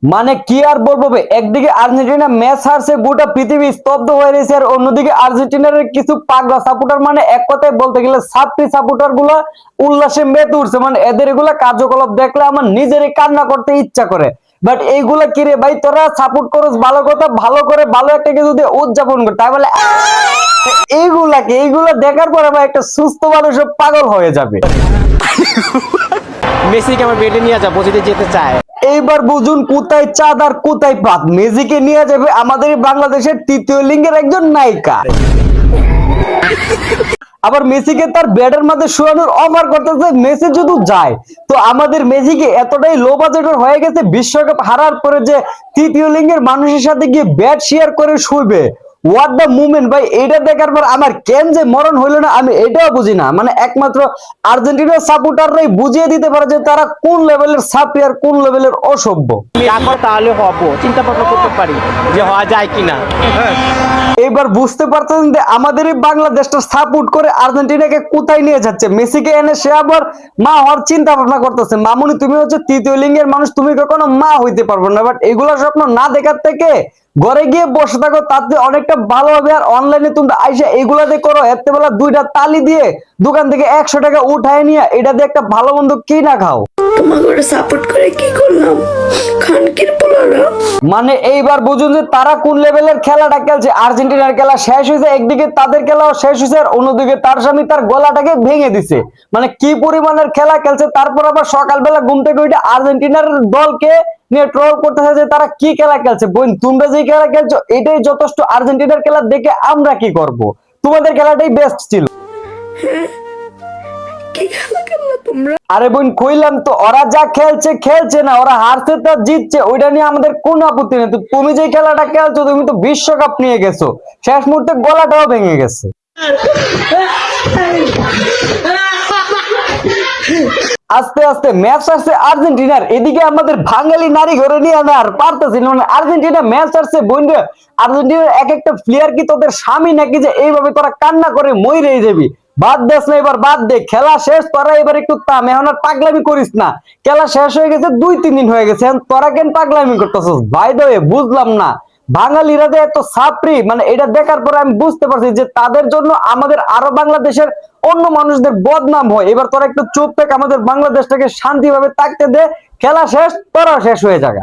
মানে কি আর বলবো ভাই, একদিকে আর্জেন্টিনা ম্যাচ হারছে, গোটা পৃথিবী স্তব্ধ হয়ে রয়েছে, আর অন্যদিকে আর্জেন্টিনার কিছু পাগলা সাপোর্টার, মানে এক কথায় বলতে গেলে ছাত্রী সাপোর্টার গুলা উল্লাসে মেতে উঠছে। মানে এদের এগুলা কার্যকলাপ দেখলে আমার নিজেরই কান্না করতে ইচ্ছা করে। বাট এইগুলা কি রে ভাই, তোরা সাপোর্ট করস ভালো কথা, ভালো করে ভালো একটা কিছু দিয়ে উদযাপন কর, তাই বলে এইগুলা দেখার পরে ভাই একটা সুস্থ মানুষ পাগল হয়ে যাবে। মেসিকে আমার বেডে নিয়ে যাবো যদি যেতে চায়। এইবার বুঝুন কোথায় চাঁদ আর কোথায় পাত। মেসিকে নিয়ে যাবে আমাদের বাংলাদেশের তৃতীয় লিঙ্গের একজন নায়িকা। আবার মেসিকে তার ব্যাটের মধ্যে শোয়ানোর অফার করতেছে। মেসি যদি যায় তো আমাদের মেসিকে এতটাই লো বাজেটের হয়ে গেছে, বিশ্বকাপ হারার পরে যে তৃতীয় লিঙ্গের মানুষের সাথে গিয়ে ব্যাট শেয়ার করে শুইবে। হোয়াট দ্য মুভমেন্ট ভাই, এটা দেখার পর আমার কেন যে মরণ হইলো না আমি এটাও বুঝি না। মানে একমাত্র আর্জেন্টিনার সাপোর্টাররাই বুঝিয়ে দিতে পারে যে তারা কোন লেভেলের সাপি আর কোন লেভেলের অসভ্য। তারপর তাহলে হবো, চিন্তা ভাবনা করতে পারি যে হওয়া যায় কিনা। এবার বুঝতে পারতেন যে আমাদের এই বাংলাদেশটা সাপোর্ট করে আর্জেন্টিনাকে কোথায় নিয়ে যাচ্ছে। মেসিকে এনে সে আবার মা হওয়ার চিন্তা ভাবনা করতেছে। মামুনি তুমি হচ্ছে তৃতীয় লিঙ্গের মানুষ, তুমি কখনো মা হইতে পারবে না। বাট এগুলো স্বপ্ন না দেখার থেকে ঘরে গিয়ে বসে থাকো, তাতে অনেকটা ভালো হবে। আর অনলাইনে তুমি আইসা এগুলাতে করো, এতে বেলা দুইটা তালি দিয়ে দোকান থেকে 100 টাকা উঠায় নিয়ে এটা দিয়ে একটা ভালো মন্দ কি না খাও। তোমাকে সাপোর্ট করে কি করলাম খানকির পোলারা। মানে এইবার বুঝুন যে তারা কোন লেভেলের খেলাটা খেলছে। আর্জেন্টিনার খেলা শেষ হয়েছে, একদিকে তাদের খেলাও শেষ হয়েছে, আর অন্যদিকে তার স্বামী তার গলাটাকে ভেঙে দিছে। মানে কি পরিমাণের খেলা খেলছে। তারপর আবার সকালবেলা ঘুম থেকে উঠে আর্জেন্টিনার দলকে নিয়ে ট্রল করতেছে যে তারা কি খেলা খেলছে। বোন তোমরা যে খেলা খেলছো এটাই যথেষ্ট, আর্জেন্টিনার খেলা দেখে আমরা কি করব? তোমাদের খেলাটাই বেস্ট ছিল। কি খেলা খেললা তোমরা? আরে বোন কইলাম তো, ওরা যা খেলছে খেলছে না, ওরা হারছে তা জিতছে, ওইটা নিয়ে আমাদের কোনো আপত্তি নেই। তো তুমি যে খেলাটা খেলছো, তুমি তো বিশ্বকাপ নিয়ে গেছো, শেষ মুহূর্তে গলাটাও ভেঙে গেছে। আস্তে আস্তে ম্যাচ আসছে আর্জেন্টিনার, এদিকে আমাদের বাঙালি নারী ঘরে নিয়ে আনা আর পারতেছিল না। আর্জেন্টিনা ম্যাচ আসছে বন্ধু, আর্জেন্টিনার এক একটা প্লেয়ার কি তোদের স্বামী নাকি যে এইভাবে তোরা কান্না করে মইরেই যাবি? বাদ দেস না, এবার বাদ দে, খেলা শেষ, তোরা এবার একটু থাম, এখন আর পাগলামি করিস না। খেলা শেষ হয়ে গেছে, 2-3 দিন হয়ে গেছে, এখন তোরা কেন পাগলামি করতেছিস? বাই দ্য ওয়ে বুঝলাম না বাঙালিরা যে এত সাপরি। মানে এটা দেখার পরে আমি বুঝতে পারছি যে তাদের জন্য আমাদের আরো বাংলাদেশের অন্য মানুষদের বদনাম হয়। এবার তোরা একটু চুপ থাক, আমাদের বাংলাদেশটাকে শান্তিভাবে থাকতে দে, খেলা শেষ, তোরাও শেষ হয়ে যাবে।